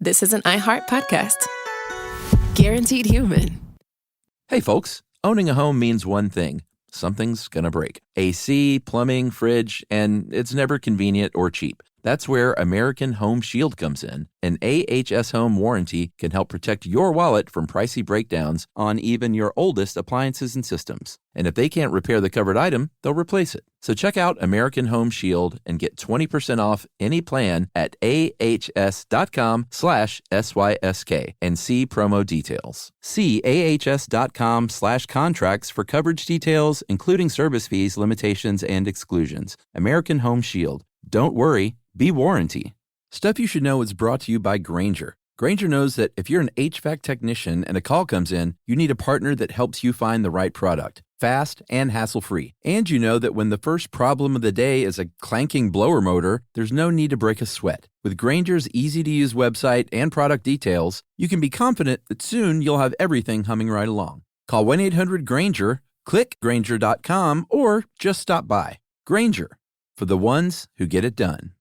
This is an iHeart podcast. Guaranteed human. Hey folks, owning a home means one thing. Something's gonna break. AC, plumbing, fridge, and it's never convenient or cheap. That's where American Home Shield comes in. An AHS Home warranty can help protect your wallet from pricey breakdowns on even your oldest appliances and systems. And if they can't repair the covered item, they'll replace it. So check out American Home Shield and get 20% off any plan at ahs.com/SYSK and see promo details. See ahs.com/contracts for coverage details, including service fees, limitations, and exclusions. American Home Shield. Don't worry, be warranty. Stuff You Should Know is brought to you by Grainger. Grainger knows that if you're an HVAC technician and a call comes in, you need a partner that helps you find the right product, fast and hassle-free. And you know that when the first problem of the day is a clanking blower motor, there's no need to break a sweat. With Grainger's easy-to-use website and product details, you can be confident that soon you'll have everything humming right along. Call 1-800-GRAINGER, click Grainger.com, or just stop by. Grainger, for the ones who get it done.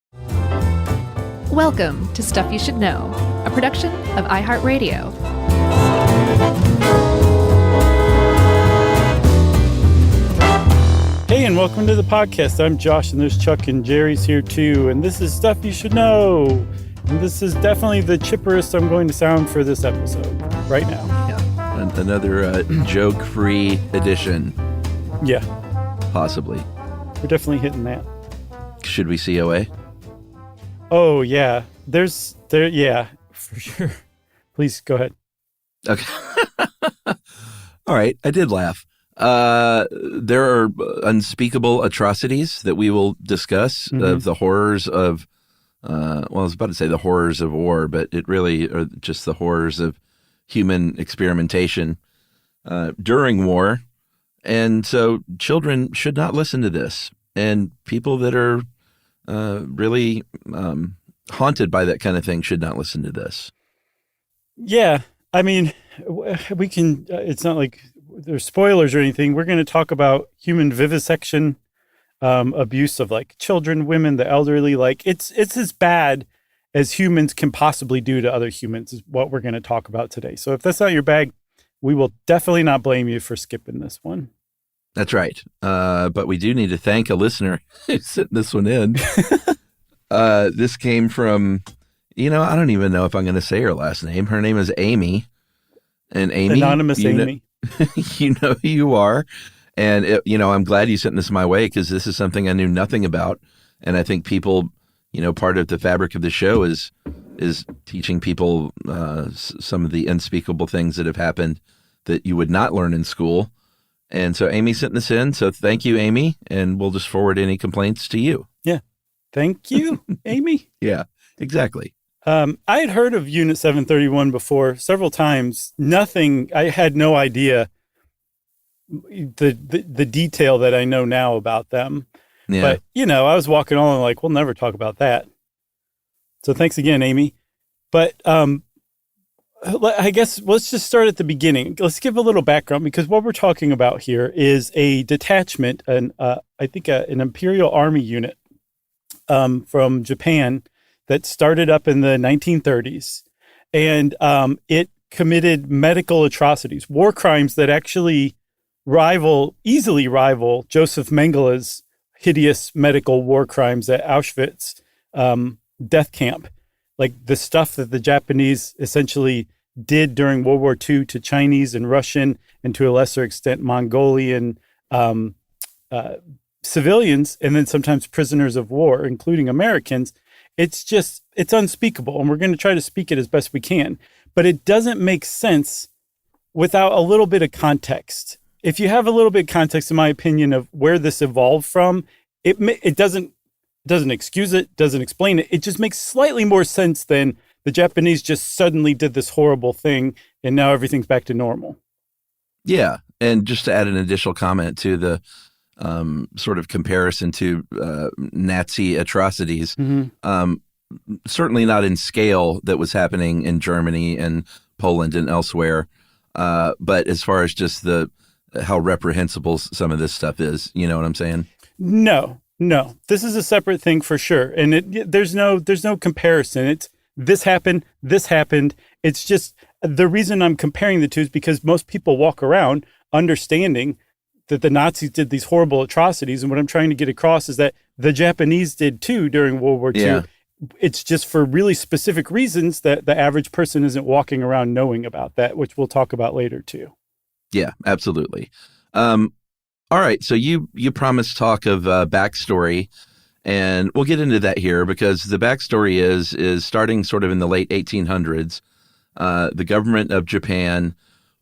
Welcome to Stuff You Should Know, a production of iHeartRadio. Hey, and welcome to the podcast. I'm Josh, and there's Chuck and Jerry's here too. And this is Stuff You Should Know. And this is definitely the chipperest I'm going to sound for this episode right now. Yeah. Another joke-free edition. Yeah. Possibly. We're definitely hitting that. Should we COA? Oh, yeah. Yeah, for sure. Please go ahead. Okay. All right. I did laugh. There are unspeakable atrocities that we will discuss, of the horrors of, I was about to say the horrors of war, but it really are just the horrors of human experimentation during war. And so children should not listen to this. And people that are really haunted by that kind of thing should not listen to this. Yeah. I mean, we can, it's not like there's spoilers or anything. We're going to talk about human vivisection, abuse of like children, women, the elderly. Like it's as bad as humans can possibly do to other humans is what we're going to talk about today. So if that's not your bag, we will definitely not blame you for skipping this one. That's right. But we do need to thank a listener who sent this one in. This came from, I don't even know if I'm going to say her last name. Her name is Amy. And Amy. Anonymous Amy. You know who you are. And, I'm glad you sent this my way because this is something I knew nothing about. And I think people, part of the fabric of the show is teaching people some of the unspeakable things that have happened that you would not learn in school. And so Amy sent this in. So thank you, Amy. And we'll just forward any complaints to you. Yeah. Thank you, Amy. Yeah, exactly. I had heard of Unit 731 before several times. I had no idea the detail that I know now about them. Yeah. But, I was walking on like, we'll never talk about that. So thanks again, Amy. But I guess let's just start at the beginning. Let's give a little background because what we're talking about here is a detachment, an Imperial Army unit from Japan that started up in the 1930s. And it committed medical atrocities, war crimes that actually easily rival Joseph Mengele's hideous medical war crimes at Auschwitz death camp. Like the stuff that the Japanese essentially did during World War II to Chinese and Russian and to a lesser extent Mongolian civilians, and then sometimes prisoners of war, including Americans. It's unspeakable. And we're going to try to speak it as best we can. But it doesn't make sense without a little bit of context. If you have a little bit of context, in my opinion, of where this evolved from, it doesn't excuse it, doesn't explain it. It just makes slightly more sense than the Japanese just suddenly did this horrible thing and now everything's back to normal. Yeah. And just to add an additional comment to the sort of comparison to Nazi atrocities, certainly not in scale that was happening in Germany and Poland and elsewhere. But as far as just how reprehensible some of this stuff is, you know what I'm saying? No, this is a separate thing for sure. And there's no comparison. this happened, this happened. It's just the reason I'm comparing the two is because most people walk around understanding that the Nazis did these horrible atrocities. And what I'm trying to get across is that the Japanese did too during World War II. Yeah. It's just for really specific reasons that the average person isn't walking around knowing about that, which we'll talk about later too. Yeah, absolutely. All right. So you promised talk of backstory, and we'll get into that here because the backstory is starting sort of in the late 1800s. The government of Japan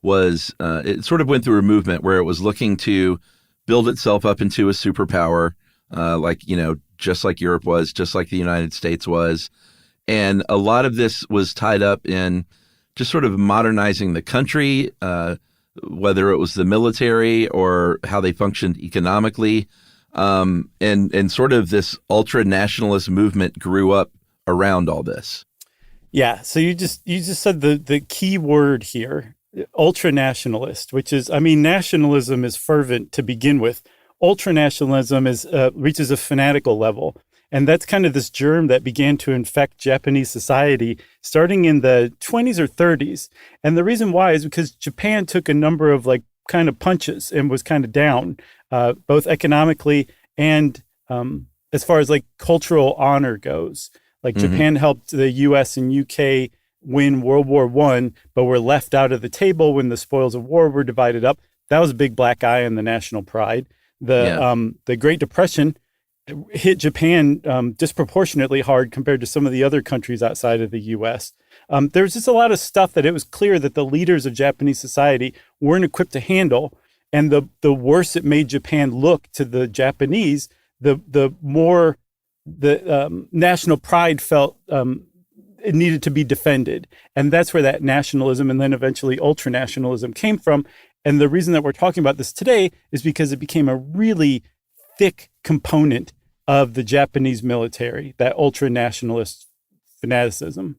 it sort of went through a movement where it was looking to build itself up into a superpower, just like Europe was, just like the United States was. And a lot of this was tied up in just sort of modernizing the country, whether it was the military or how they functioned economically. And sort of this ultra-nationalist movement grew up around all this. Yeah. So you just said the key word here, ultra-nationalist, which is, nationalism is fervent to begin with. Ultra-nationalism reaches a fanatical level. And that's kind of this germ that began to infect Japanese society starting in the 20s or 30s. And the reason why is because Japan took a number of kind of punches and was kind of down, both economically and as far as cultural honor goes. Japan helped the US and UK win World War I, but were left out of the table when the spoils of war were divided up. That was a big black eye on the national pride. The Great Depression hit Japan disproportionately hard compared to some of the other countries outside of the U.S. There was just a lot of stuff that it was clear that the leaders of Japanese society weren't equipped to handle. And the worse it made Japan look to the Japanese, the more the national pride felt it needed to be defended. And that's where that nationalism and then eventually ultranationalism came from. And the reason that we're talking about this today is because it became a really thick component of the Japanese military, that ultra-nationalist fanaticism.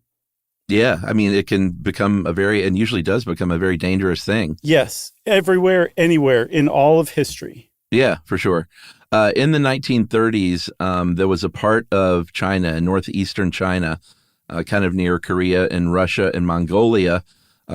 Yeah, it can become and usually does become a very dangerous thing. Yes, everywhere, anywhere, in all of history. Yeah, for sure. In the 1930s, there was a part of China, northeastern China, kind of near Korea and Russia and Mongolia,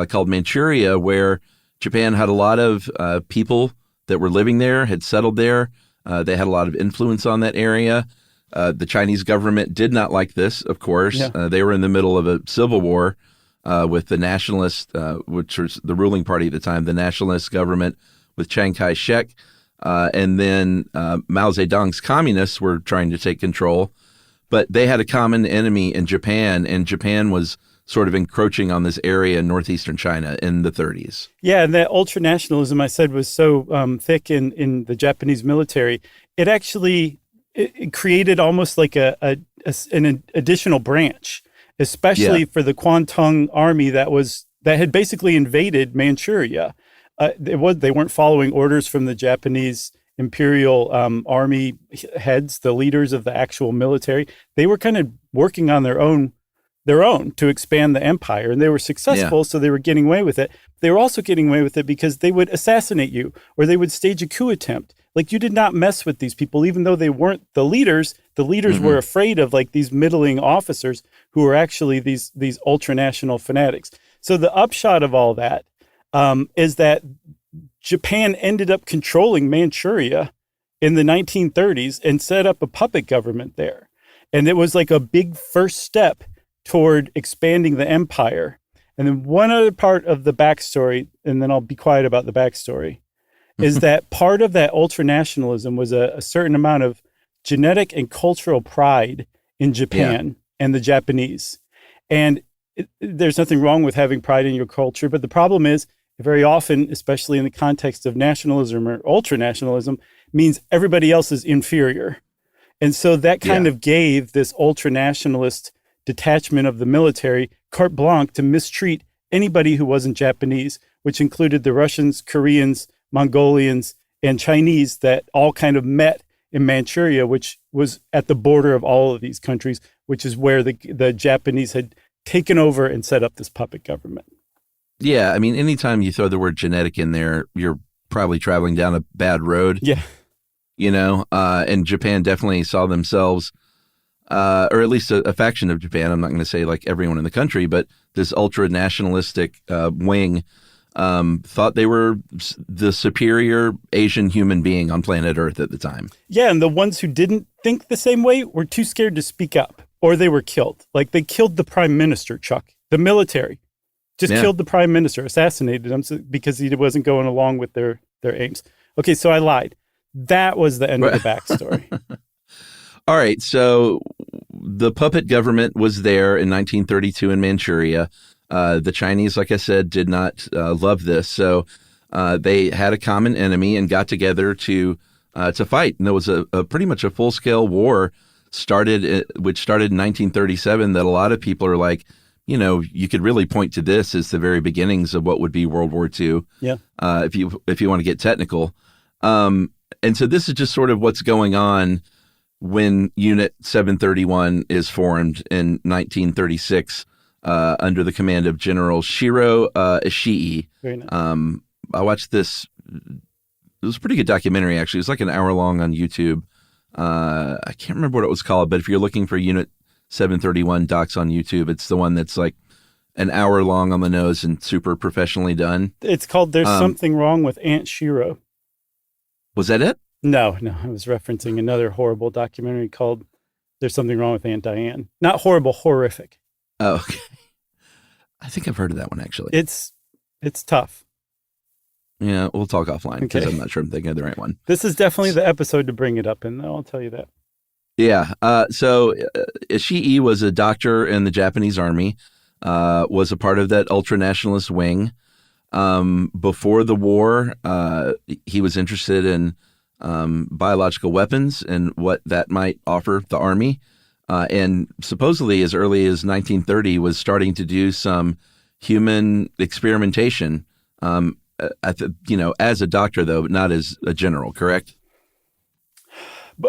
called Manchuria, where Japan had a lot of people that were living there, had settled there. They had a lot of influence on that area. The Chinese government did not like this, of course. Yeah. They were in the middle of a civil war with the nationalist, which was the ruling party at the time, the nationalist government with Chiang Kai-shek. And then Mao Zedong's communists were trying to take control. But they had a common enemy in Japan, and Japan was sort of encroaching on this area in northeastern China in the 30s. Yeah, and that ultranationalism I said was so thick in the Japanese military. It actually it created almost like an additional branch, especially for the Kwantung army that had basically invaded Manchuria. They weren't following orders from the Japanese imperial army heads, the leaders of the actual military. They were kind of working on their own to expand the empire, and they were successful. So they were getting away with it. They were also getting away with it because they would assassinate you, or they would stage a coup attempt. You did not mess with these people, even though they weren't the leaders. The leaders were afraid of these middling officers who were actually these ultranational fanatics. So the upshot of all that is that Japan ended up controlling Manchuria in the 1930s and set up a puppet government there. And it was a big first step toward expanding the empire. And then one other part of the backstory, and then I'll be quiet about the backstory, is that part of that ultranationalism was a certain amount of genetic and cultural pride in Japan and the Japanese. And there's nothing wrong with having pride in your culture, but the problem is very often, especially in the context of nationalism or ultranationalism, means everybody else is inferior. And so that kind of gave this ultranationalist detachment of the military carte blanche to mistreat anybody who wasn't Japanese, which included the Russians, Koreans, Mongolians, and Chinese that all kind of met in Manchuria, which was at the border of all of these countries, which is where the Japanese had taken over and set up this puppet government. Yeah, anytime you throw the word genetic in there, you're probably traveling down a bad road. Yeah. And Japan definitely saw themselves or at least a faction of Japan. I'm not going to say like everyone in the country, but this ultra-nationalistic wing thought they were the superior Asian human being on planet Earth at the time. Yeah, and the ones who didn't think the same way were too scared to speak up, or they were killed. Like they killed the prime minister, Chuck. The military just killed the prime minister, assassinated him because he wasn't going along with their aims. Okay, so I lied. That was the end of the backstory. All right, so the puppet government was there in 1932 in Manchuria. The Chinese, like I said, did not love this, so they had a common enemy and got together to fight. And there was a pretty much a full-scale war which started in 1937 that a lot of people are like, you know, you could really point to this as the very beginnings of what would be World War II. Yeah. If you want to get technical. And so this is just sort of what's going on when Unit 731 is formed in 1936 under the command of General Shiro Ishii. Very nice. I watched this. It was a pretty good documentary, actually. It was like an hour long on YouTube. I can't remember what it was called, but if you're looking for Unit 731 docs on YouTube, it's the one that's like an hour long on the nose and super professionally done. It's called There's Something Wrong with Aunt Shiro. Was that it? No, I was referencing another horrible documentary called There's Something Wrong with Aunt Diane. Not horrible, horrific. Oh, okay. I think I've heard of that one, actually. It's tough. Yeah, we'll talk offline because I'm not sure I'm thinking of the right one. This is definitely the episode to bring it up in, though. I'll tell you that. Yeah. So Ishii was a doctor in the Japanese army, was a part of that ultra-nationalist wing. Before the war, he was interested in biological weapons and what that might offer the army. And supposedly as early as 1930 was starting to do some human experimentation as a doctor, though, not as a general, correct?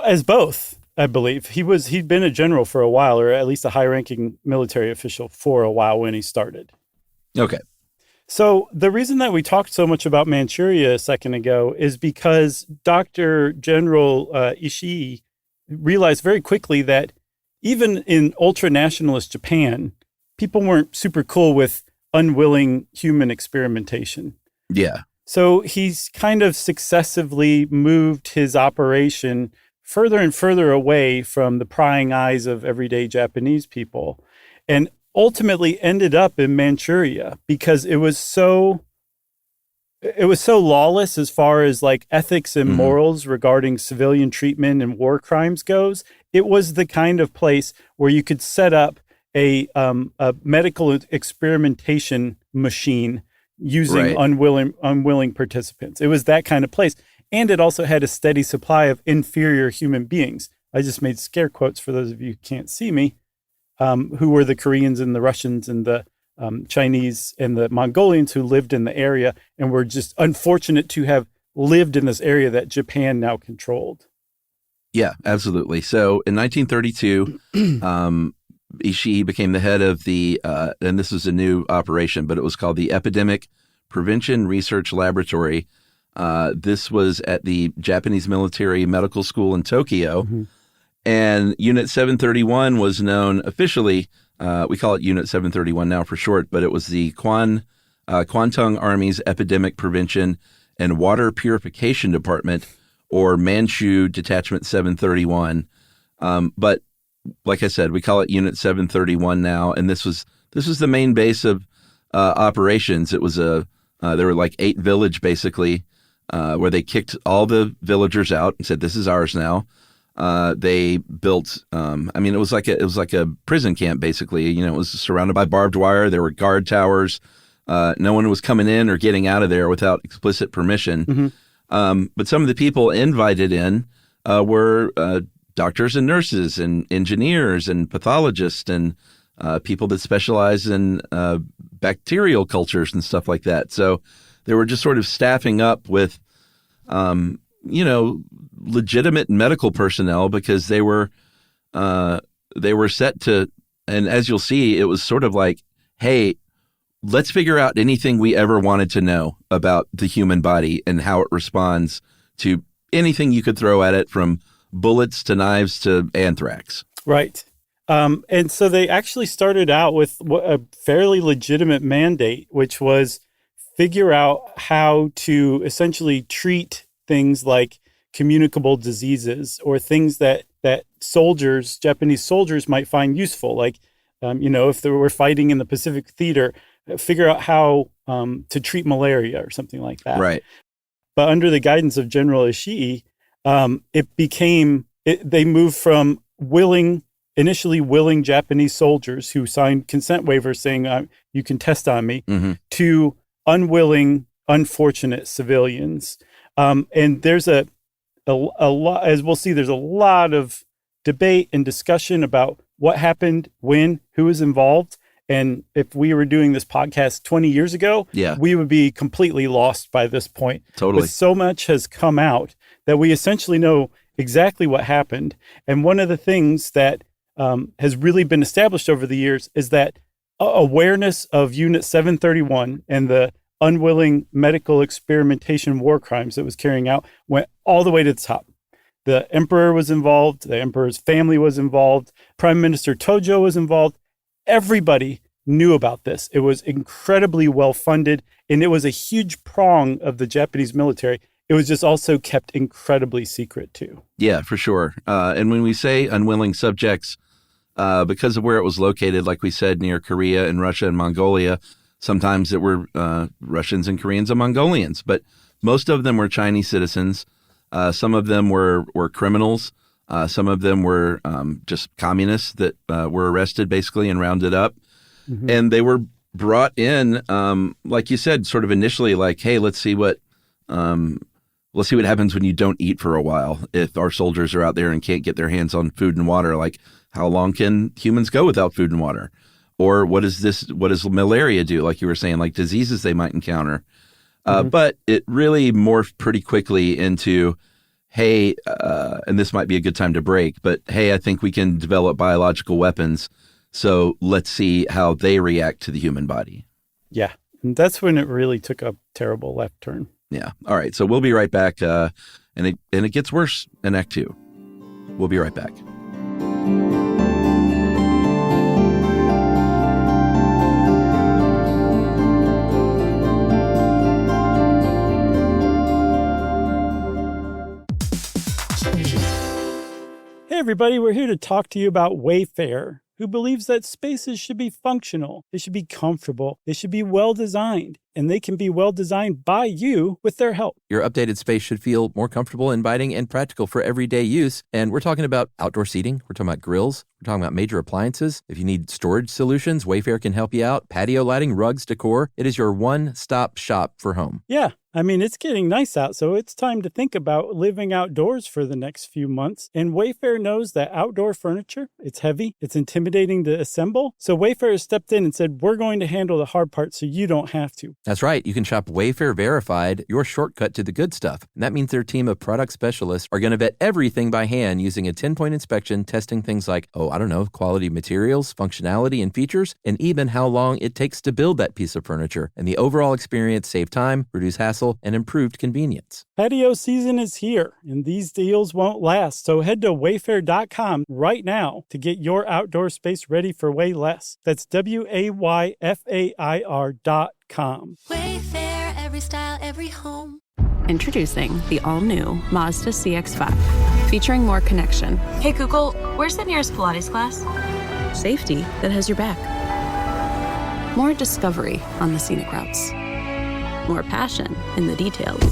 As both, I believe. He'd been a general for a while, or at least a high-ranking military official for a while when he started. Okay. So the reason that we talked so much about Manchuria a second ago is because Dr. General Ishii realized very quickly that even in ultra-nationalist Japan, people weren't super cool with unwilling human experimentation. Yeah. So he's kind of successively moved his operation further and further away from the prying eyes of everyday Japanese people, and ultimately ended up in Manchuria because it was so lawless as far as like ethics and morals regarding civilian treatment and war crimes goes. It was the kind of place where you could set up a medical experimentation machine using unwilling participants. It was that kind of place. And it also had a steady supply of inferior human beings. I just made scare quotes for those of you who can't see me, who were the Koreans and the Russians and the Chinese and the Mongolians who lived in the area and were just unfortunate to have lived in this area that Japan now controlled. Yeah, absolutely. So in 1932, Ishii became the head of the, and this was a new operation, but it was called the Epidemic Prevention Research Laboratory. This was at the Japanese Military Medical School in Tokyo. Mm-hmm. And Unit 731 was known officially, we call it Unit 731 now for short, but it was the Kwantung Army's Epidemic Prevention and Water Purification Department, or Manchu Detachment 731. But like I said, we call it Unit 731 now, and this was the main base of operations. It was there were like 8 villages basically, where they kicked all the villagers out and said, "This is ours now." They built, it was like a prison camp basically. You know, it was surrounded by barbed wire. There were guard towers. No one was coming in or getting out of there without explicit permission. Mm-hmm. But some of the people invited in were doctors and nurses and engineers and pathologists and people that specialize in bacterial cultures and stuff like that. So they were just sort of staffing up with, legitimate medical personnel because they were set to, and as you'll see, it was sort of like, hey, let's figure out anything we ever wanted to know about the human body and how it responds to anything you could throw at it, from bullets to knives to anthrax. Right. And so they actually started out with a fairly legitimate mandate, which was figure out how to essentially treat things like communicable diseases or things that soldiers, Japanese soldiers, might find useful. Like, if they were fighting in the Pacific Theater, figure out how to treat malaria or something like that. Right. But under the guidance of General Ishii, they moved from initially willing Japanese soldiers who signed consent waivers saying, you can test on me, to unwilling, unfortunate civilians. And there's a lot, as we'll see, there's a lot of debate and discussion about what happened, when, who was involved. And if we were doing this podcast 20 years ago, we would be completely lost by this point. Totally. But so much has come out that we essentially know exactly what happened. And one of the things that has really been established over the years is that awareness of Unit 731 and the unwilling medical experimentation war crimes that was carrying out went all the way to the top. The emperor was involved. The emperor's family was involved. Prime Minister Tojo was involved. Everybody knew about this. It was incredibly well funded, and it was a huge prong of the Japanese military. It was just also kept incredibly secret too. Yeah, for sure. And when we say unwilling subjects, because of where it was located, like we said, near Korea and Russia and Mongolia, sometimes it were Russians and Koreans and Mongolians, but most of them were Chinese citizens. Some of them were criminals. Some of them were just communists that were arrested basically and rounded up. Mm-hmm. And they were brought in, like you said, sort of initially like, hey, let's see what happens when you don't eat for a while. If our soldiers are out there and can't get their hands on food and water, like how long can humans go without food and water? Or what does malaria do? Like you were saying, like diseases they might encounter. But it really morphed pretty quickly into, hey, and this might be a good time to break, but hey, I think we can develop biological weapons. So let's see how they react to the human body. Yeah. And that's when it really took a terrible left turn. Yeah. All right. So we'll be right back. And it gets worse in Act 2. We'll be right back. Hey, everybody. We're here to talk to you about Wayfair, who believes that spaces should be functional, they should be comfortable, they should be well-designed, and they can be well-designed by you with their help. Your updated space should feel more comfortable, inviting, and practical for everyday use. And we're talking about outdoor seating. We're talking about grills. We're talking about major appliances. If you need storage solutions, Wayfair can help you out. Patio lighting, rugs, decor. It is your one-stop shop for home. Yeah. I mean, it's getting nice out, so it's time to think about living outdoors for the next few months. And Wayfair knows that outdoor furniture, it's heavy, it's intimidating to assemble. So Wayfair has stepped in and said, we're going to handle the hard part so you don't have to. That's right. You can shop Wayfair Verified, your shortcut to the good stuff. And that means their team of product specialists are going to vet everything by hand using a 10-point inspection, testing things like, quality materials, functionality and features, and even how long it takes to build that piece of furniture. And the overall experience save time, reduce hassle, and improved convenience. Patio season is here, and these deals won't last. So head to wayfair.com right now to get your outdoor space ready for way less. That's WAYFAIR.com. Wayfair, every style, every home. Introducing the all-new Mazda CX-5, featuring more connection. Hey Google, where's the nearest Pilates class? Safety that has your back. More discovery on the scenic routes. More passion in the details.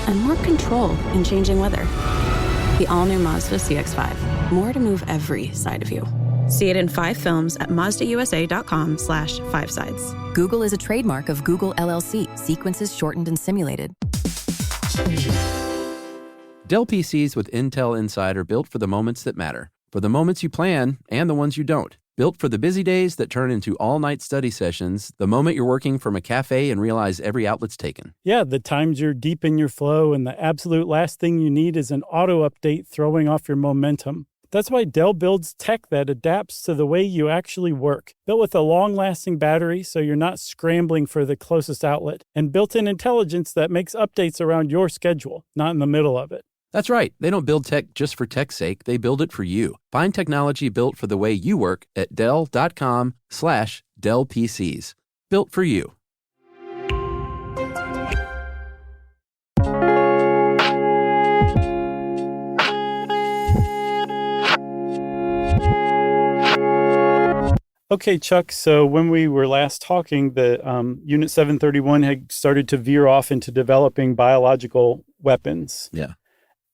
And more control in changing weather. The all-new Mazda CX-5. More to move every side of you. See it in 5 films at MazdaUSA.com/5sides. Google is a trademark of Google LLC. Sequences shortened and simulated. Dell PCs with Intel Inside are built for the moments that matter. For the moments you plan and the ones you don't. Built for the busy days that turn into all-night study sessions, the moment you're working from a cafe and realize every outlet's taken. Yeah, the times you're deep in your flow and the absolute last thing you need is an auto update throwing off your momentum. That's why Dell builds tech that adapts to the way you actually work. Built with a long-lasting battery so you're not scrambling for the closest outlet. And built-in intelligence that makes updates around your schedule, not in the middle of it. That's right. They don't build tech just for tech's sake. They build it for you. Find technology built for the way you work at Dell.com/Dell PCs. Built for you. Okay, Chuck, so when we were last talking, the Unit 731 had started to veer off into developing biological weapons. Yeah.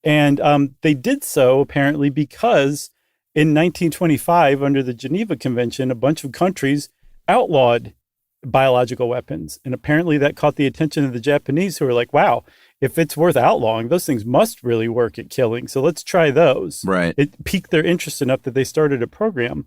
And they did so apparently because in 1925, under the Geneva Convention, a bunch of countries outlawed biological weapons. And apparently that caught the attention of the Japanese, who were like, wow, if it's worth outlawing, those things must really work at killing. So let's try those. Right. It piqued their interest enough that they started a program.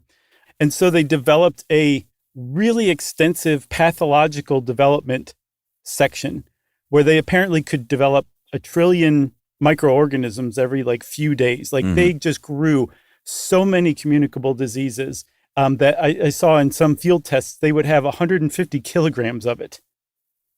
And so they developed a really extensive pathological development section where they apparently could develop 1 trillion microorganisms every few days. They just grew so many communicable diseases that I saw in some field tests, they would have 150 kilograms of it.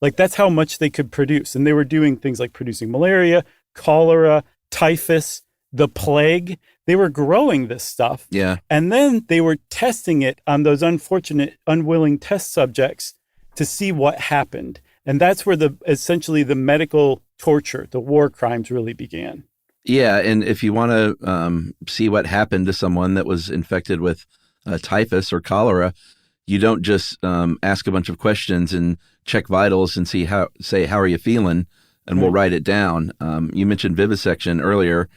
That's how much they could produce. And they were doing things like producing malaria, cholera, typhus, the plague. They were growing this stuff. Yeah. And then they were testing it on those unfortunate, unwilling test subjects to see what happened. And that's where essentially the medical torture, the war crimes really began. Yeah. And if you want to see what happened to someone that was infected with typhus or cholera, you don't just ask a bunch of questions and check vitals and how are you feeling? And we'll write it down. You mentioned vivisection earlier.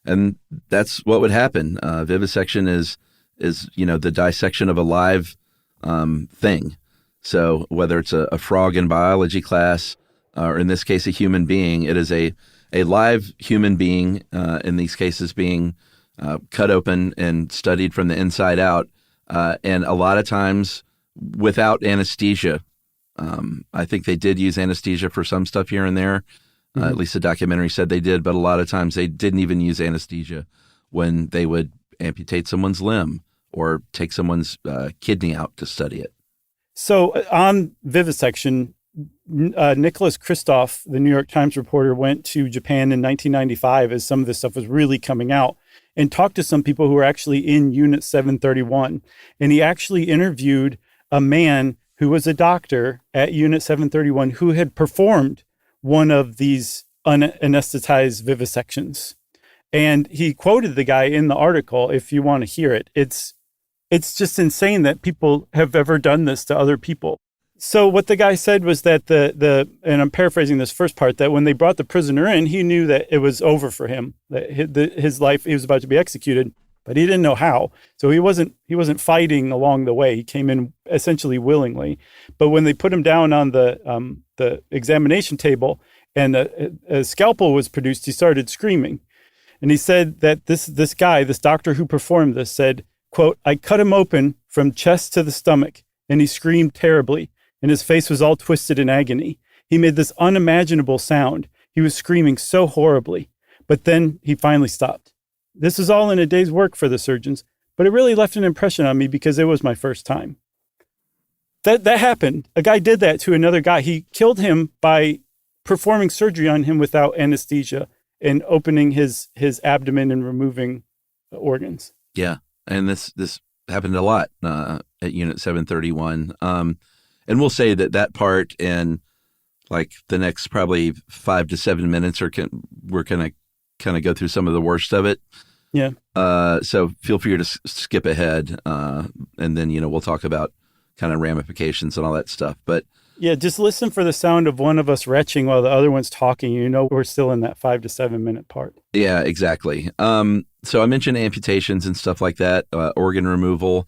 And that's what would happen. Vivisection is the dissection of a live thing. So whether it's a frog in biology class, or in this case, a human being, it is a live human being, in these cases being cut open and studied from the inside out. And a lot of times without anesthesia. I think they did use anesthesia for some stuff here and there. At least the documentary said they did, but a lot of times they didn't even use anesthesia when they would amputate someone's limb or take someone's kidney out to study it. So on vivisection, Nicholas Kristof, the New York Times reporter, went to Japan in 1995 as some of this stuff was really coming out and talked to some people who were actually in Unit 731. And he actually interviewed a man who was a doctor at Unit 731 who had performed one of these unanesthetized vivisections. And he quoted the guy in the article, if you want to hear it. It's just insane that people have ever done this to other people. So what the guy said was that and I'm paraphrasing this first part, that when they brought the prisoner in, he knew that it was over for him, that his life, he was about to be executed, but he didn't know how. So he wasn't fighting along the way. He came in essentially willingly. But when they put him down on the examination table and a scalpel was produced, he started screaming. And he said that this doctor who performed this said, quote, "I cut him open from chest to the stomach, and he screamed terribly, and his face was all twisted in agony. He made this unimaginable sound. He was screaming so horribly, but then he finally stopped. This was all in a day's work for the surgeons, but it really left an impression on me because it was my first time." That happened. A guy did that to another guy. He killed him by performing surgery on him without anesthesia and opening his abdomen and removing organs. Yeah. And this happened a lot at Unit 731. And we'll say that part and the next probably 5 to 7 minutes we're going to kind of go through some of the worst of it. Yeah. So feel free to skip ahead. And then, we'll talk about kind of ramifications and all that stuff. But yeah, just listen for the sound of one of us retching while the other one's talking. We're still in that 5 to 7 minute part. Yeah, exactly. So I mentioned amputations and stuff like that, organ removal.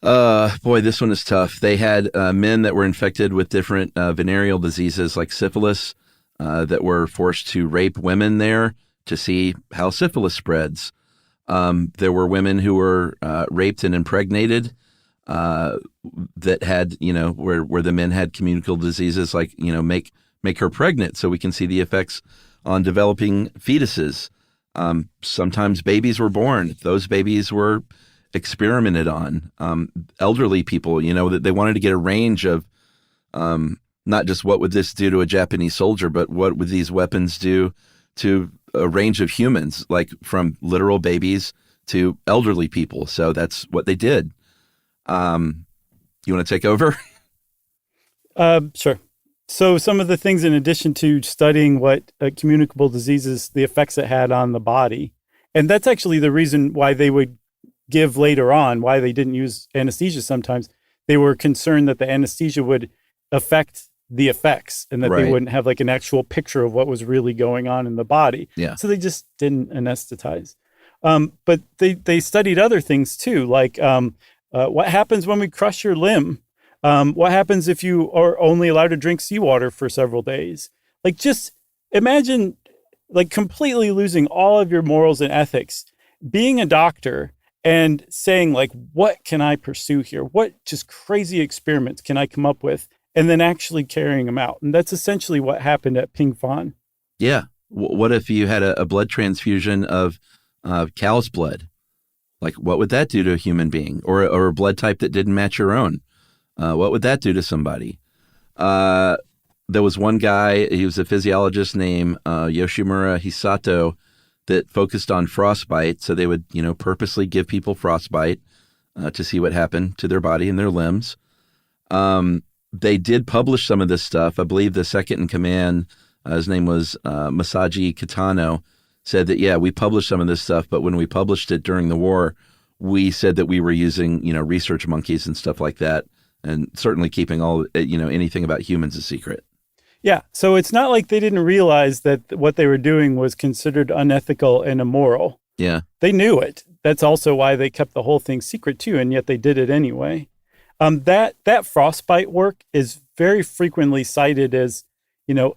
Boy, this one is tough. They had men that were infected with different venereal diseases like syphilis that were forced to rape women there to see how syphilis spreads. There were women who were raped and impregnated that had, where the men had communicable diseases like, make her pregnant so we can see the effects on developing fetuses. Sometimes babies were born. Those babies were experimented on. Elderly people, that they wanted to get a range of not just what would this do to a Japanese soldier, but what would these weapons do to a range of humans, like from literal babies to elderly people. So that's what they did. You want to take over? Sure. So some of the things, in addition to studying what communicable diseases, the effects it had on the body, and that's actually the reason why they would give later on, why they didn't use anesthesia sometimes. They were concerned that the anesthesia would affect the effects and that they wouldn't have like an actual picture of what was really going on in the body. Yeah. So they just didn't anesthetize. But they studied other things too, like what happens when we crush your limb? What happens if you are only allowed to drink seawater for several days? Like, just imagine like completely losing all of your morals and ethics, being a doctor and saying like, what can I pursue here? What just crazy experiments can I come up with? And then actually carrying them out. And that's essentially what happened at Ping Fan. Yeah. What if you had a blood transfusion of cow's blood? Like, what would that do to a human being? Or a blood type that didn't match your own? What would that do to somebody? There was one guy, he was a physiologist named Yoshimura Hisato, that focused on frostbite. So they would, purposely give people frostbite to see what happened to their body and their limbs. They did publish some of this stuff. I believe the second in command, his name was Masaji Kitano, said that, yeah, we published some of this stuff, but when we published it during the war, we said that we were using, research monkeys and stuff like that, and certainly keeping all, anything about humans a secret. Yeah. So it's not like they didn't realize that what they were doing was considered unethical and immoral. Yeah. They knew it. That's also why they kept the whole thing secret too, and yet they did it anyway. That frostbite work is very frequently cited as,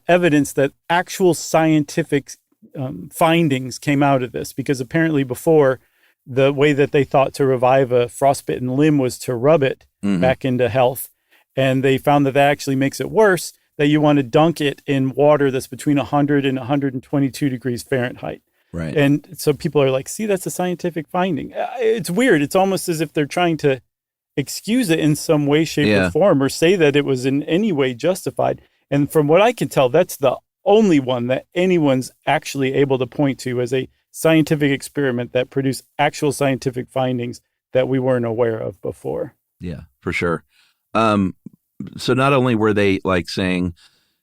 evidence that actual scientific findings came out of this, because apparently before, the way that they thought to revive a frostbitten limb was to rub it back into health. And they found that actually makes it worse, that you want to dunk it in water that's between 100 and 122 degrees Fahrenheit. Right. And so people are like, see, that's a scientific finding. It's weird. It's almost as if they're trying to excuse it in some way, shape, or form, or say that it was in any way justified. And from what I can tell, that's the only one that anyone's actually able to point to as a scientific experiment that produced actual scientific findings that we weren't aware of before. Yeah, for sure. So not only were they like saying,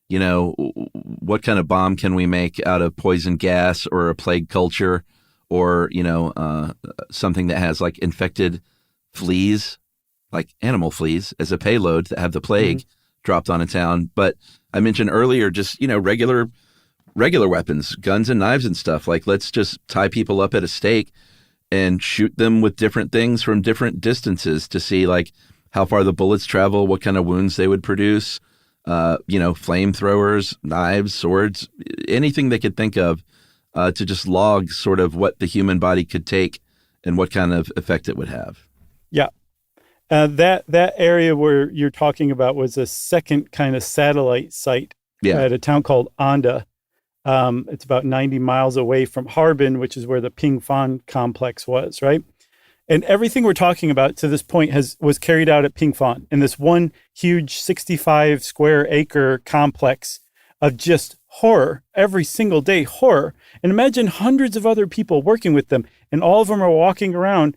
what kind of bomb can we make out of poison gas or a plague culture, or, something that has like infected fleas, like animal fleas, as a payload that have the plague dropped on a town. But I mentioned earlier, just, regular weapons, guns and knives and stuff. Like, let's just tie people up at a stake and shoot them with different things from different distances to see like how far the bullets travel, what kind of wounds they would produce, flamethrowers, knives, swords, anything they could think of to just log sort of what the human body could take and what kind of effect it would have. Yeah. That area where you're talking about was a second kind of satellite site at a town called Anda. It's about 90 miles away from Harbin, which is where the Ping Fan complex was, right? And everything we're talking about to this point was carried out at Ping Fan in this one huge 65 square acre complex of just horror, every single day horror. And imagine hundreds of other people working with them, and all of them are walking around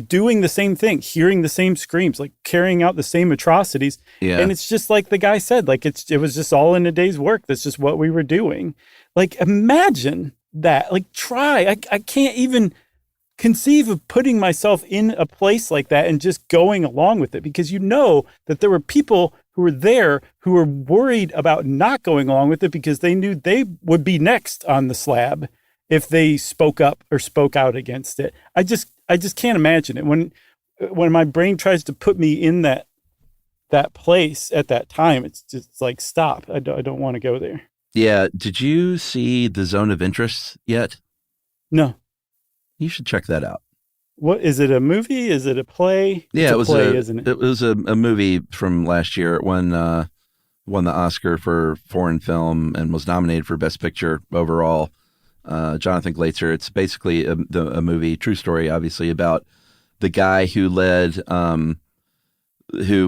doing the same thing, hearing the same screams, like carrying out the same atrocities. Yeah. And it's just like the guy said, like it was just all in a day's work. That's just what we were doing. Like, imagine that. Like, try. I can't even conceive of putting myself in a place like that and just going along with it, because that there were people who were there who were worried about not going along with it because they knew they would be next on the slab if they spoke up or spoke out against it. I just can't imagine it. When my brain tries to put me in that place at that time, it's just like, stop. I don't want to go there. Yeah. Did you see The Zone of Interest yet? No. You should check that out. What is it? A movie? Is it a play? Yeah, it was a play, isn't it? It was a movie from last year. It won the Oscar for foreign film and was nominated for Best Picture overall. Jonathan Glazer. It's basically a movie, true story, obviously, about the guy who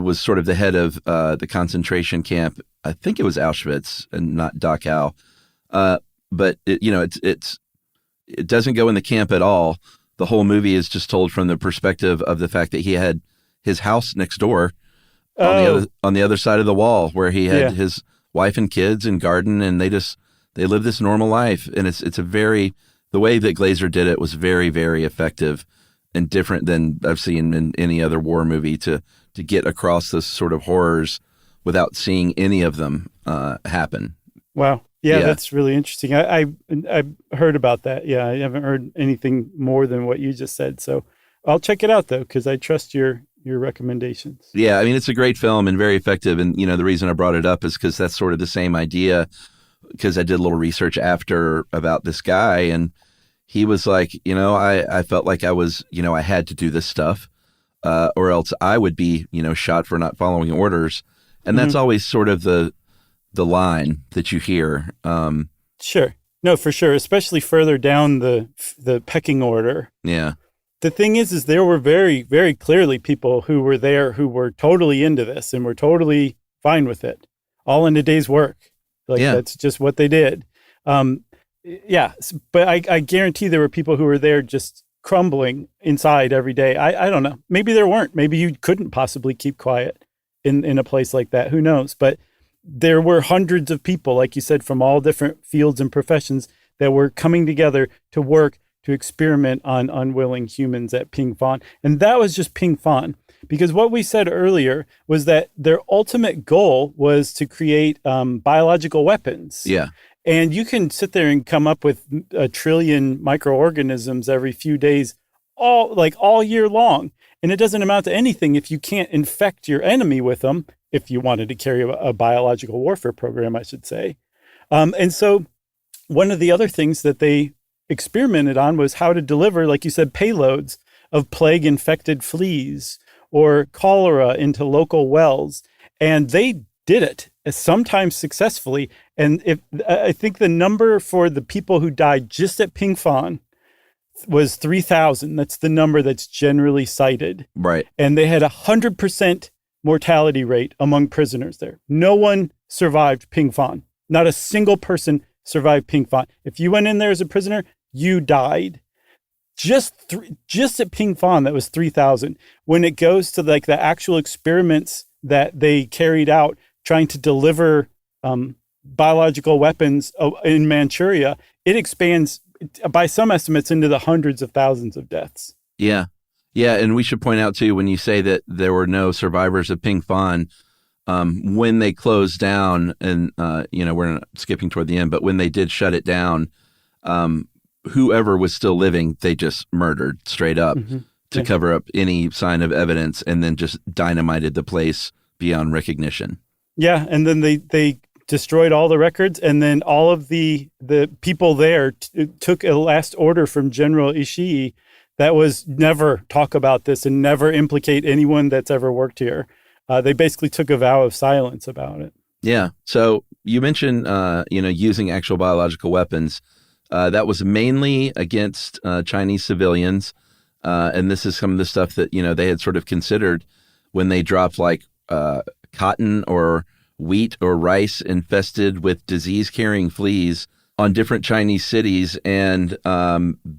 was sort of the head of the concentration camp. I think it was Auschwitz and not Dachau. But it's it doesn't go in the camp at all. The whole movie is just told from the perspective of the fact that he had his house next door on the other side of the wall, where he had his wife and kids and garden, and they live this normal life. And it's a very, the way that Glazer did it was very, very effective and different than I've seen in any other war movie to get across this sort of horrors without seeing any of them happen. Wow. Yeah, that's really interesting. I heard about that. Yeah, I haven't heard anything more than what you just said. So I'll check it out, though, because I trust your recommendations. Yeah, I mean, it's a great film and very effective. And, the reason I brought it up is because that's sort of the same idea, because I did a little research after about this guy, and he was like, I felt like I was, I had to do this stuff or else I would be, shot for not following orders. And that's always sort of the line that you hear. Sure. No, for sure. Especially further down the pecking order. Yeah. The thing is there were very, very clearly people who were there who were totally into this and were totally fine with it, all in a day's work. That's just what they did. But I guarantee there were people who were there just crumbling inside every day. I don't know. Maybe there weren't. Maybe you couldn't possibly keep quiet in a place like that. Who knows? But there were hundreds of people, like you said, from all different fields and professions that were coming together to work to experiment on unwilling humans at Ping Fan. And that was just Ping Fan. Because what we said earlier was that their ultimate goal was to create biological weapons. Yeah. And you can sit there and come up with 1 trillion microorganisms every few days, all year long. And it doesn't amount to anything if you can't infect your enemy with them, if you wanted to carry a biological warfare program, I should say. And so one of the other things that they experimented on was how to deliver, like you said, payloads of plague-infected fleas or cholera into local wells. And they did it, sometimes successfully. And I think the number for the people who died just at Ping Fan was 3,000. That's the number that's generally cited. Right. And they had 100% mortality rate among prisoners there. No one survived Ping Fan. Not a single person survived Ping Fan. If you went in there as a prisoner, you died. Just at Ping Fan, that was 3,000. When it goes to the actual experiments that they carried out trying to deliver biological weapons in Manchuria, it expands by some estimates into the hundreds of thousands of deaths. Yeah. Yeah. And we should point out too, when you say that there were no survivors of Ping Fan, when they closed down and, we're not skipping toward the end, but when they did shut it down, whoever was still living, they just murdered straight up to cover up any sign of evidence, and then just dynamited the place beyond recognition. Yeah. And then they destroyed all the records. And then all of the people there took a last order from General Ishii that was never talk about this and never implicate anyone that's ever worked here. They basically took a vow of silence about it. Yeah. So you mentioned, using actual biological weapons. That was mainly against Chinese civilians. And this is some of the stuff that, they had sort of considered when they dropped cotton or wheat or rice infested with disease-carrying fleas on different Chinese cities. And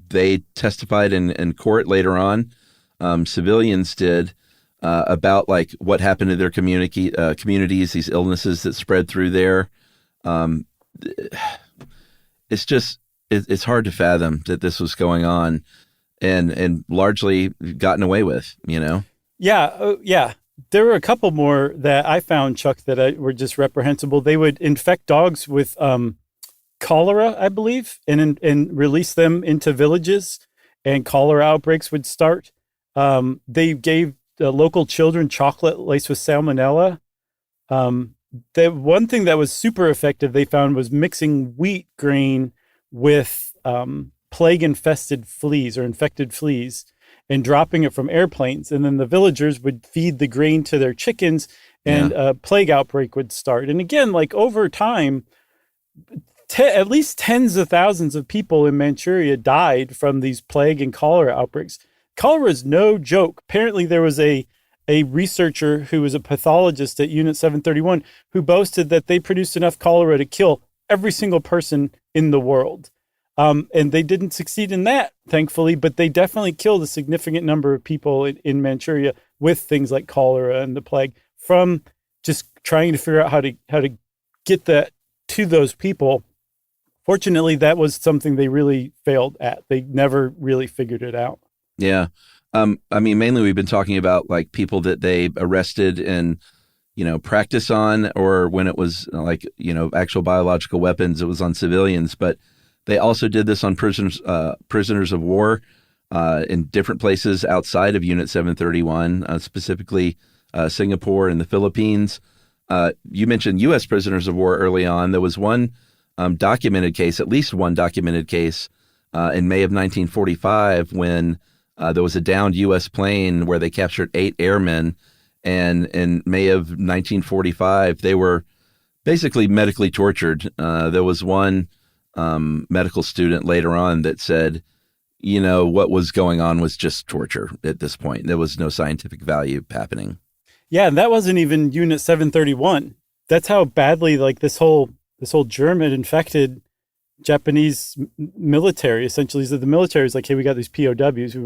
they testified in court later on, civilians did, about what happened to their communities, these illnesses that spread through there. It's hard to fathom that this was going on and largely gotten away with, Yeah. Yeah. There were a couple more that I found, Chuck, that were just reprehensible. They would infect dogs with cholera, I believe, and release them into villages, and cholera outbreaks would start. They gave local children chocolate laced with salmonella. The one thing that was super effective they found was mixing wheat grain with plague-infested fleas or infected fleas and dropping it from airplanes. And then the villagers would feed the grain to their chickens, and a plague outbreak would start. And again, over time, at least tens of thousands of people in Manchuria died from these plague and cholera outbreaks. Cholera is no joke. Apparently there was a researcher who was a pathologist at Unit 731 who boasted that they produced enough cholera to kill every single person in the world. And they didn't succeed in that, thankfully, but they definitely killed a significant number of people in Manchuria with things like cholera and the plague from just trying to figure out how to get that to those people. Fortunately, that was something they really failed at. They never really figured it out. Yeah. I mean, mainly we've been talking about like people that they arrested and, practice on, or when it was like, actual biological weapons, it was on civilians. But they also did this on prisoners of war in different places outside of Unit 731, specifically Singapore and the Philippines. You mentioned U.S. prisoners of war early on. There was one documented case, at least one documented case in May of 1945 when there was a downed U.S. plane where they captured 8 airmen. And in May of 1945, they were basically medically tortured. There was one medical student later on that said, what was going on was just torture at this point. There was no scientific value happening. Yeah, and that wasn't even Unit 731. That's how badly like this whole germ had infected Japanese military. Essentially, so the military is like, hey, we got these POWs. We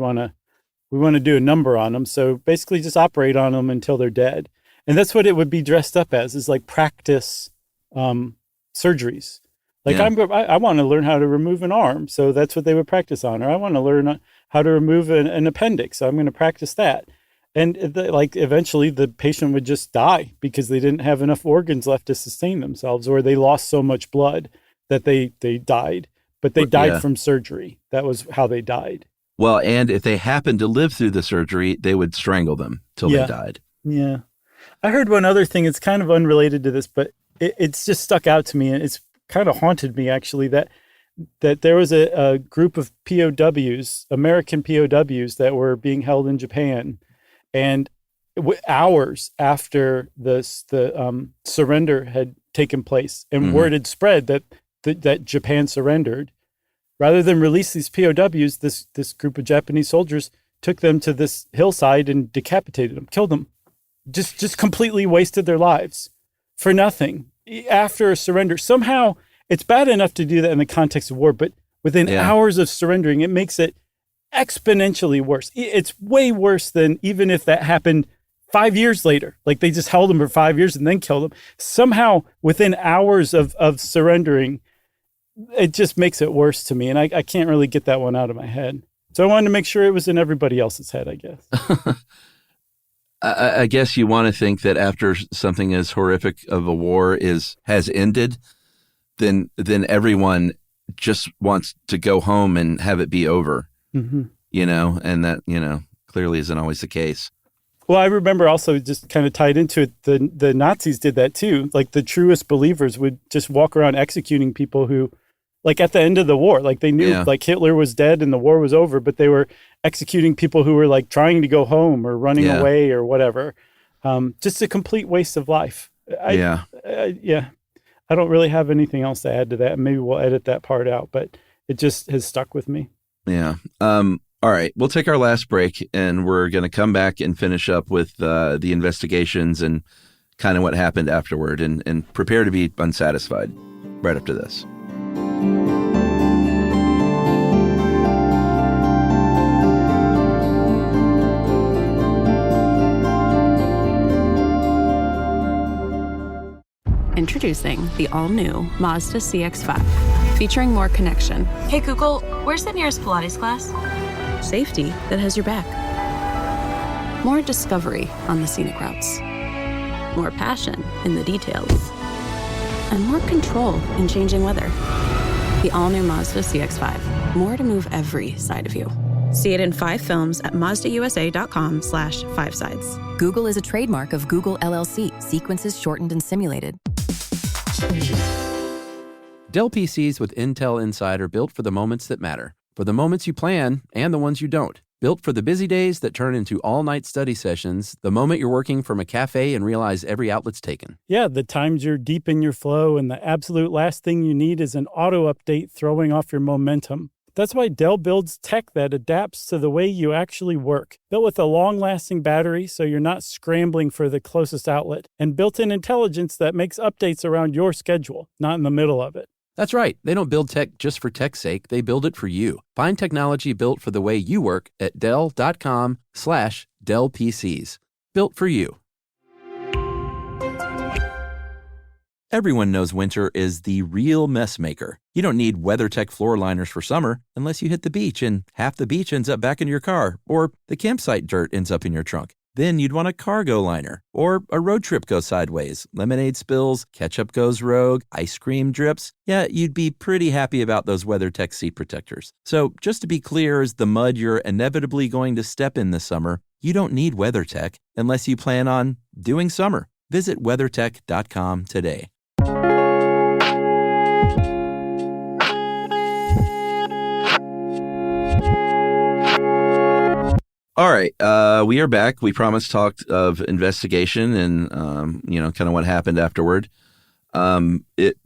want to do a number on them. So basically just operate on them until they're dead. And that's what it would be dressed up as, is like practice surgeries. Like, yeah. I want to learn how to remove an arm. So that's what they would practice on. Or I want to learn how to remove an appendix. So I'm going to practice that. And eventually the patient would just die because they didn't have enough organs left to sustain themselves, or they lost so much blood that they died. But they died from surgery. That was how they died. Well, and if they happened to live through the surgery, they would strangle them till they died. Yeah. I heard one other thing. It's kind of unrelated to this, but it's just stuck out to me. And it's kind of haunted me, actually, that there was a group of POWs, American POWs, that were being held in Japan. And hours after the surrender had taken place and word had spread that Japan surrendered, rather than release these POWs, this group of Japanese soldiers took them to this hillside and decapitated them, killed them, just completely wasted their lives for nothing after a surrender. Somehow, it's bad enough to do that in the context of war, but within hours of surrendering, it makes it exponentially worse. It's way worse than even if that happened 5 years later. Like they just held them for 5 years and then killed them. Somehow, within hours of surrendering, it just makes it worse to me. And I can't really get that one out of my head. So I wanted to make sure it was in everybody else's head, I guess. I guess you want to think that after something as horrific of a war has ended, then everyone just wants to go home and have it be over, and that, clearly isn't always the case. Well, I remember also, just kind of tied into it, the Nazis did that too. Like the truest believers would just walk around executing people who, like at the end of the war, like they knew like Hitler was dead and the war was over, but they were executing people who were like trying to go home or running away or whatever. Just a complete waste of life. I don't really have anything else to add to that. Maybe we'll edit that part out, but it just has stuck with me. Yeah. All right. We'll take our last break and we're going to come back and finish up with the investigations and kind of what happened afterward and prepare to be unsatisfied right after this. Introducing the all-new Mazda CX-5, featuring more connection, Hey Google, where's the nearest Pilates class? safety that has your back, more discovery on the scenic routes, more passion in the details, and more control in changing weather. The all-new Mazda CX-5, more to move every side of you. See it in 5 films at MazdaUSA.com/5sides. Google is a trademark of Google LLC. Sequences shortened and simulated. Dell PCs with Intel Inside are built for the moments that matter, for the moments you plan and the ones you don't. Built for the busy days that turn into all-night study sessions, the moment you're working from a cafe and realize every outlet's taken. Yeah, the times you're deep in your flow and the absolute last thing you need is an auto update throwing off your momentum. That's why Dell builds tech that adapts to the way you actually work. Built with a long-lasting battery so you're not scrambling for the closest outlet, and built-in intelligence that makes updates around your schedule, not in the middle of it. That's right. They don't build tech just for tech's sake. They build it for you. Find technology built for the way you work at Dell.com/Dell PCs. Built for you. Everyone knows winter is the real mess maker. You don't need WeatherTech floor liners for summer unless you hit the beach and half the beach ends up back in your car, or the campsite dirt ends up in your trunk. Then you'd want a cargo liner, or a road trip goes sideways, lemonade spills, ketchup goes rogue, ice cream drips. Yeah, you'd be pretty happy about those WeatherTech seat protectors. So just to be clear, as the mud you're inevitably going to step in this summer, you don't need WeatherTech unless you plan on doing summer. Visit WeatherTech.com today. All right, we are back. We promised talked of investigation and, kind of what happened afterward. It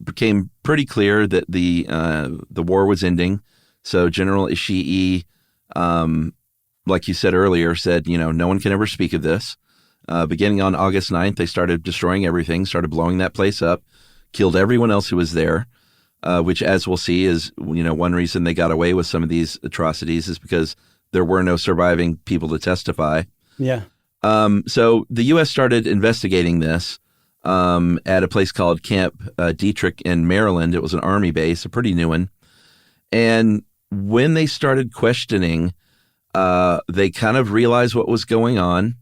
became pretty clear that the war was ending. So General Ishii, like you said earlier, said, no one can ever speak of this. Beginning on August 9th, they started destroying everything, started blowing that place up, killed everyone else who was there, which, as we'll see, is, one reason they got away with some of these atrocities is because there were no surviving people to testify. Yeah. So the U.S. started investigating this at a place called Camp Dietrich in Maryland. It was an Army base, a pretty new one. And when they started questioning, they kind of realized what was going on.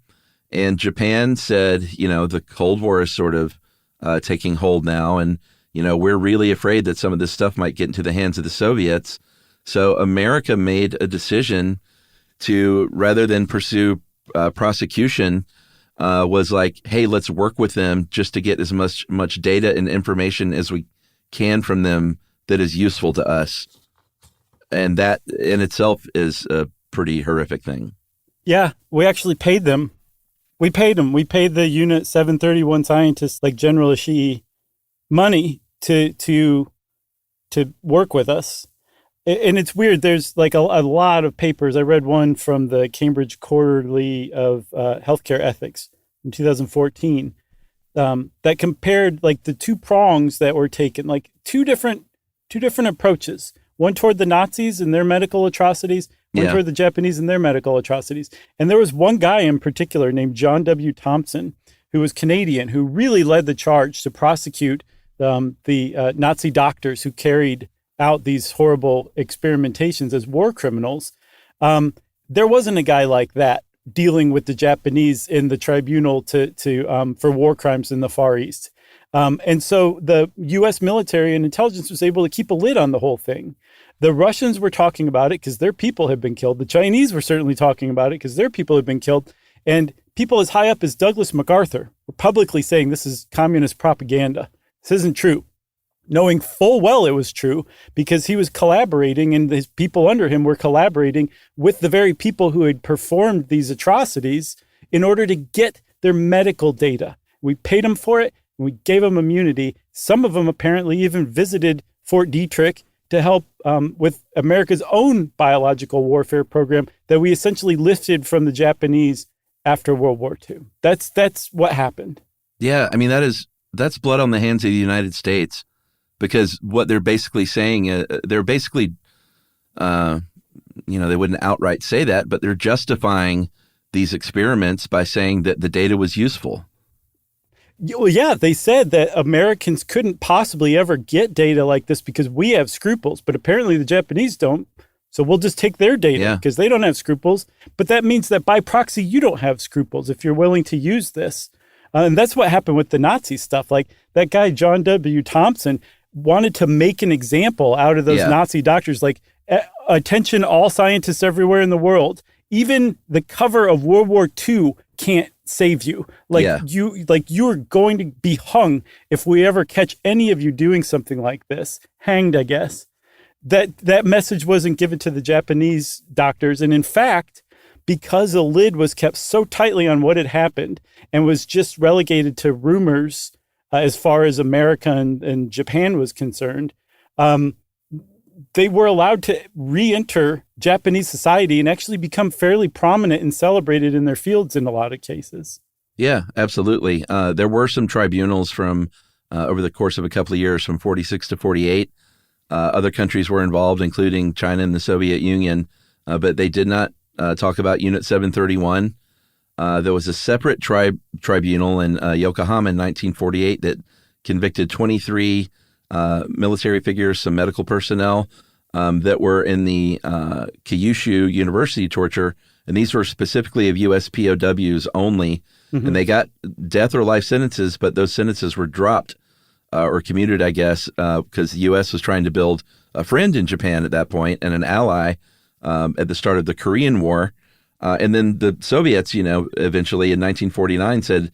And Japan said, the Cold War is sort of taking hold now. And, we're really afraid that some of this stuff might get into the hands of the Soviets. So America made a decision to, rather than pursue prosecution, was like, hey, let's work with them just to get as much data and information as we can from them that is useful to us. And that in itself is a pretty horrific thing. Yeah, we actually paid them. We paid them. We paid the Unit 731 scientists like General Ishii money to work with us. And it's weird. There's like a lot of papers. I read one from the Cambridge Quarterly of Healthcare Ethics in 2014 that compared like the two prongs that were taken, like two different approaches. One toward the Nazis and their medical atrocities, one toward the Japanese and their medical atrocities. And there was one guy in particular named John W. Thompson, who was Canadian, who really led the charge to prosecute the Nazi doctors who carried out these horrible experimentations as war criminals. There wasn't a guy like that dealing with the Japanese in the tribunal for war crimes in the Far East. And so the U.S. military and intelligence was able to keep a lid on the whole thing. The Russians were talking about it because their people had been killed. The Chinese were certainly talking about it because their people had been killed. And people as high up as Douglas MacArthur were publicly saying this is communist propaganda. This isn't true, knowing full well it was true because he was collaborating and his people under him were collaborating with the very people who had performed these atrocities in order to get their medical data. We paid them for it and we gave them immunity. Some of them apparently even visited Fort Detrick to help with America's own biological warfare program that we essentially lifted from the Japanese after World War II. That's what happened. Yeah, I mean, that's blood on the hands of the United States. Because what they're basically saying, they wouldn't outright say that, but they're justifying these experiments by saying that the data was useful. Well, yeah, they said that Americans couldn't possibly ever get data like this because we have scruples, but apparently the Japanese don't. So we'll just take their data because they don't have scruples. But that means that by proxy, you don't have scruples if you're willing to use this. And that's what happened with the Nazi stuff. Like that guy, John W. Thompson, wanted to make an example out of those Nazi doctors, like attention, all scientists everywhere in the world. Even the cover of World War II can't save you. You're going to be hung if we ever catch any of you doing something like this. Hanged, I guess. That message wasn't given to the Japanese doctors. And in fact, because the lid was kept so tightly on what had happened and was just relegated to rumors as far as America and Japan was concerned, they were allowed to re-enter Japanese society and actually become fairly prominent and celebrated in their fields in a lot of cases. Yeah, absolutely. There were some tribunals from over the course of a couple of years from 46 to 48. Other countries were involved, including China and the Soviet Union, but they did not talk about Unit 731. There was a separate tribunal in Yokohama in 1948 that convicted 23 military figures, some medical personnel that were in the Kyushu University torture, and these were specifically of U.S. POWs only, and they got death or life sentences, but those sentences were dropped or commuted, I guess, because the U.S. was trying to build a friend in Japan at that point and an ally at the start of the Korean War. And then the Soviets, eventually in 1949 said,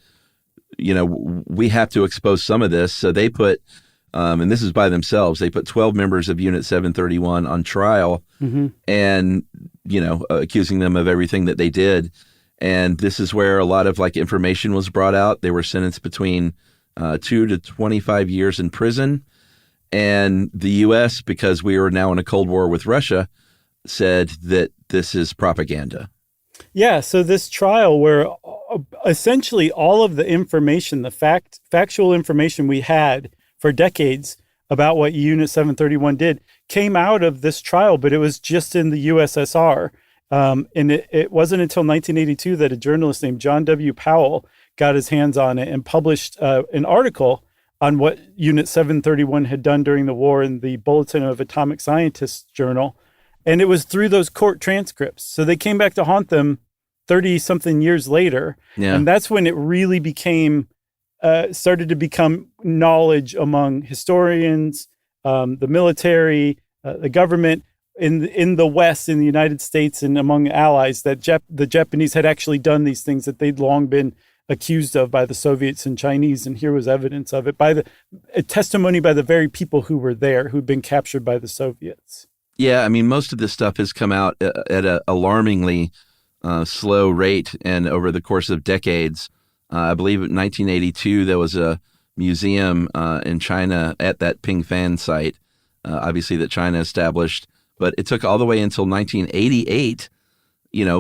we have to expose some of this. So they put, and this is by themselves, they put 12 members of Unit 731 on trial and, accusing them of everything that they did. And this is where a lot of information was brought out. They were sentenced between 2 to 25 years in prison. And the U.S., because we were now in a Cold War with Russia, said that this is propaganda. Yeah, so this trial where essentially all of the information, the factual information we had for decades about what Unit 731 did came out of this trial, but it was just in the USSR. And it wasn't until 1982 that a journalist named John W. Powell got his hands on it and published an article on what Unit 731 had done during the war in the Bulletin of Atomic Scientists Journal. And it was through those court transcripts. So they came back to haunt them 30-something years later. Yeah. And that's when it really started to become knowledge among historians, the military, the government in the West, in the United States, and among allies, that the Japanese had actually done these things that they'd long been accused of by the Soviets and Chinese. And here was evidence of it a testimony by the very people who were there, who'd been captured by the Soviets. Yeah, I mean, most of this stuff has come out at an alarmingly slow rate and over the course of decades. I believe in 1982, there was a museum in China at that Pingfan site, obviously that China established. But it took all the way until 1988,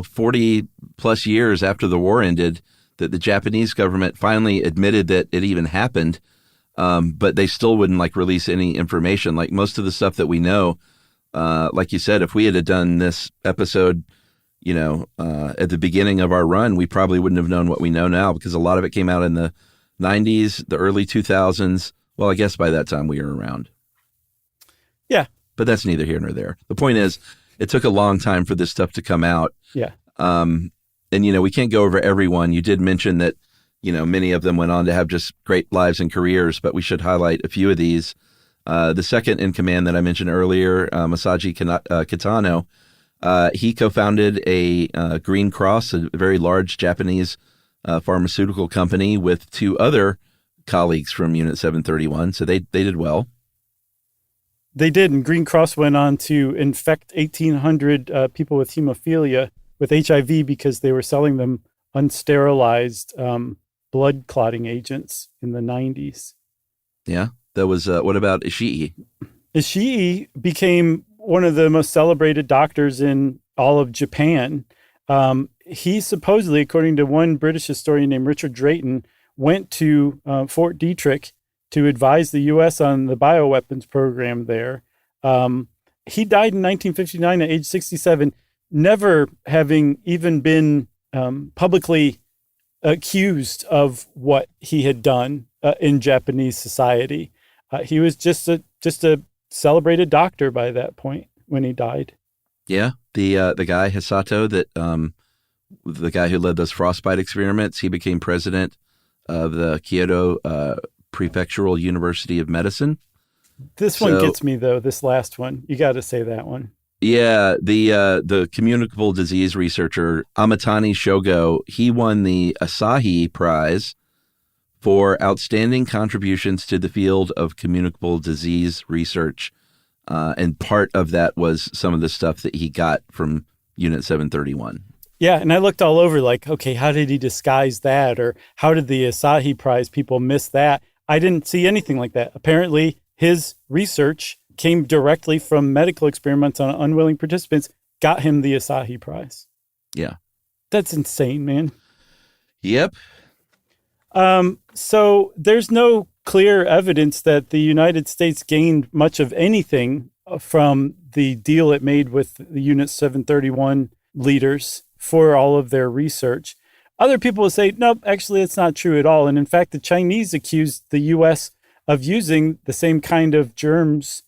40 plus years after the war ended, that the Japanese government finally admitted that it even happened. But they still wouldn't release any information. Most of the stuff that we know, like you said, if we had done this episode, at the beginning of our run, we probably wouldn't have known what we know now, because a lot of it came out in the 90s, the early 2000s. Well, I guess by that time we were around. Yeah. But that's neither here nor there. The point is, it took a long time for this stuff to come out. Yeah. And, we can't go over everyone. You did mention that, many of them went on to have just great lives and careers, but we should highlight a few of these. The second in command that I mentioned earlier, Masaji Kitano, he co-founded a Green Cross, a very large Japanese pharmaceutical company, with two other colleagues from Unit 731. So they did well. They did, and Green Cross went on to infect 1,800 people with hemophilia with HIV because they were selling them unsterilized blood clotting agents in the 90s. Yeah, that was, what about Ishii? Ishii became one of the most celebrated doctors in all of Japan. He supposedly, according to one British historian named Richard Drayton, went to Fort Detrick to advise the U.S. on the bioweapons program there. He died in 1959 at age 67, never having even been publicly accused of what he had done in Japanese society. He was just a celebrated doctor by that point when he died. Yeah, the guy Hisato, the guy who led those frostbite experiments, he became president of the Kyoto Prefectural University of Medicine. This one gets me, though. This last one, you got to say that one. Yeah, the communicable disease researcher Amatani Shogo, he won the Asahi Prize for outstanding contributions to the field of communicable disease research. And part of that was some of the stuff that he got from Unit 731. Yeah, and I looked all over okay, how did he disguise that? Or how did the Asahi Prize people miss that? I didn't see anything like that. Apparently, his research came directly from medical experiments on unwilling participants, got him the Asahi Prize. Yeah. That's insane, man. Yep. So there's no clear evidence that the United States gained much of anything from the deal it made with the Unit 731 leaders for all of their research. Other people will say, nope, actually, it's not true at all. And in fact, the Chinese accused the U.S. of using the same kind of germs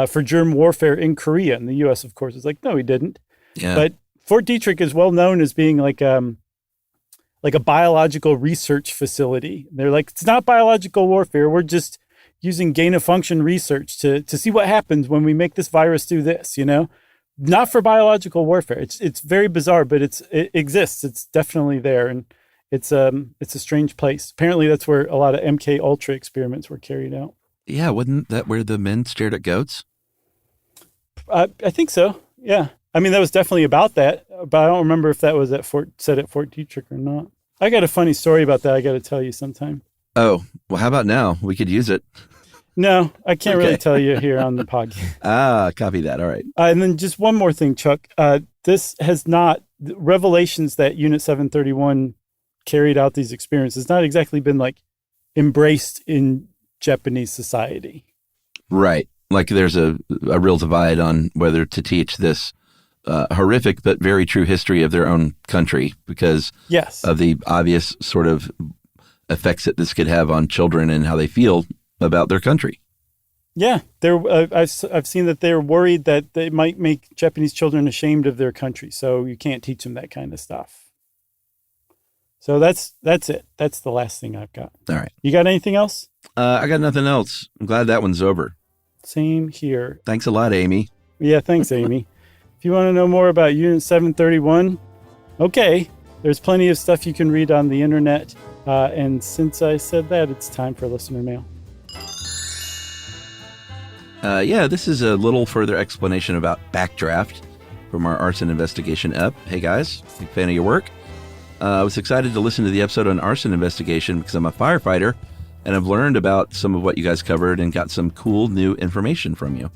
for germ warfare in Korea. And the U.S., of course, is like, no, we didn't. Yeah. But Fort Detrick is well known as being like a biological research facility. They're like, it's not biological warfare. We're just using gain-of-function research to see what happens when we make this virus do this, Not for biological warfare. It's very bizarre, but it exists. It's definitely there, and it's a strange place. Apparently, that's where a lot of MK Ultra experiments were carried out. Yeah, wasn't that where the men stared at goats? I think so. Yeah, I mean that was definitely about that, but I don't remember if that was said at Fort Detrick or not. I got a funny story about that. I got to tell you sometime. Oh, well, how about now? We could use it. No, I can't really tell you here on the podcast. Copy that. All right. And then just one more thing, Chuck. This has not, revelations that Unit 731 carried out these experiences, not exactly been like embraced in Japanese society. Right. Like there's a real divide on whether to teach this horrific but very true history of their own country because of the obvious sort of effects that this could have on children and how they feel about their country. Yeah, I've seen that they're worried that they might make Japanese children ashamed of their country, so you can't teach them that kind of stuff. So that's it. That's the last thing I've got. All right. You got anything else? I got nothing else. I'm glad that one's over. Same here. Thanks a lot, Amy. Yeah, thanks, Amy. If you want to know more about Unit 731, okay, there's plenty of stuff you can read on the internet. And since I said that, it's time for listener mail. This is a little further explanation about Backdraft from our arson investigation ep. Hey guys, big fan of your work. I was excited to listen to the episode on arson investigation because I'm a firefighter and I've learned about some of what you guys covered and got some cool new information from you.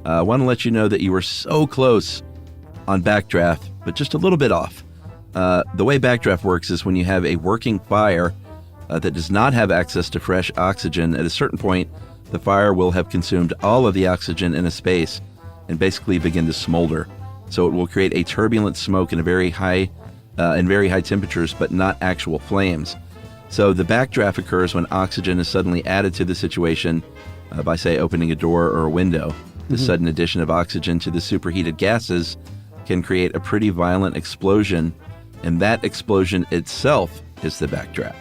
I want to let you know that you were so close on Backdraft, but just a little bit off. The way Backdraft works is when you have a working fire that does not have access to fresh oxygen, at a certain point, the fire will have consumed all of the oxygen in a space and basically begin to smolder. So it will create a turbulent smoke in very high temperatures, but not actual flames. So the backdraft occurs when oxygen is suddenly added to the situation by, say, opening a door or a window. The sudden addition of oxygen to the superheated gases can create a pretty violent explosion, and that explosion itself is the backdraft.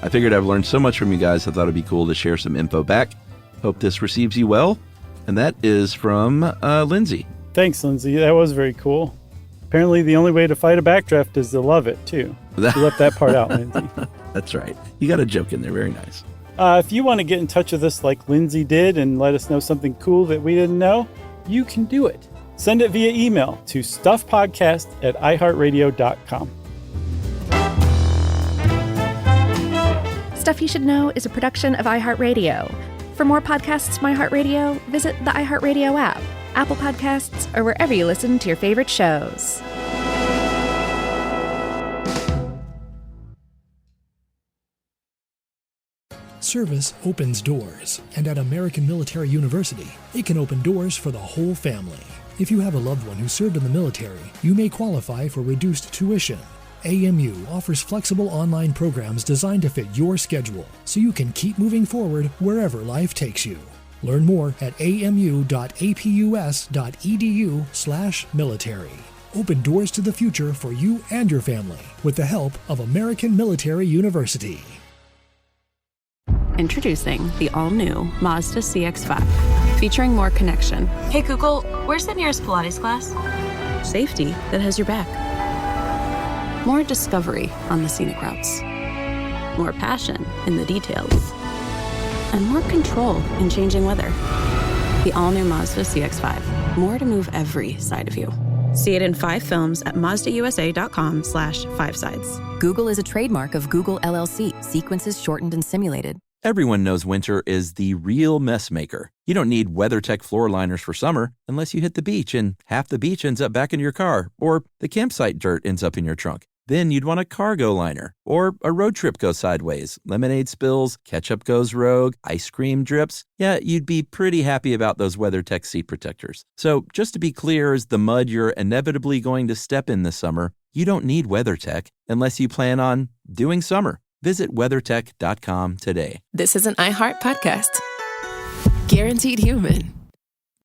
I figured I've learned so much from you guys, I thought it'd be cool to share some info back. Hope this receives you well. And that is from Lindsay. Thanks, Lindsay. That was very cool. Apparently, the only way to fight a backdraft is to love it, too. You left that part out, Lindsay. That's right. You got a joke in there. Very nice. If you want to get in touch with us like Lindsay did and let us know something cool that we didn't know, you can do it. Send it via email to stuffpodcast@iheartradio.com. Stuff You Should Know is a production of iHeartRadio. For more podcasts from iHeartRadio, visit the iHeartRadio app, Apple Podcasts, or wherever you listen to your favorite shows. Service opens doors, and at American Military University, it can open doors for the whole family. If you have a loved one who served in the military, you may qualify for reduced tuition. AMU offers flexible online programs designed to fit your schedule, so you can keep moving forward wherever life takes you. Learn more at amu.apus.edu/military. Open doors to the future for you and your family with the help of American Military University. Introducing the all-new Mazda CX-5, featuring more connection, Hey Google, where's the nearest Pilates class? safety that has your back, more discovery on the scenic routes, more passion in the details, and more control in changing weather. The all-new Mazda CX-5, more to move every side of you. See it in 5 films at mazdausa.com/5sides. Google is a trademark of Google LLC. Sequences shortened and simulated. Everyone knows winter is the real mess maker. You don't need WeatherTech floor liners for summer unless you hit the beach and half the beach ends up back in your car or the campsite dirt ends up in your trunk. Then you'd want a cargo liner or a road trip go sideways. Lemonade spills, ketchup goes rogue, ice cream drips. Yeah, you'd be pretty happy about those WeatherTech seat protectors. So just to be clear, as the mud you're inevitably going to step in this summer, you don't need WeatherTech unless you plan on doing summer. Visit WeatherTech.com today. This is an iHeart podcast. Guaranteed human.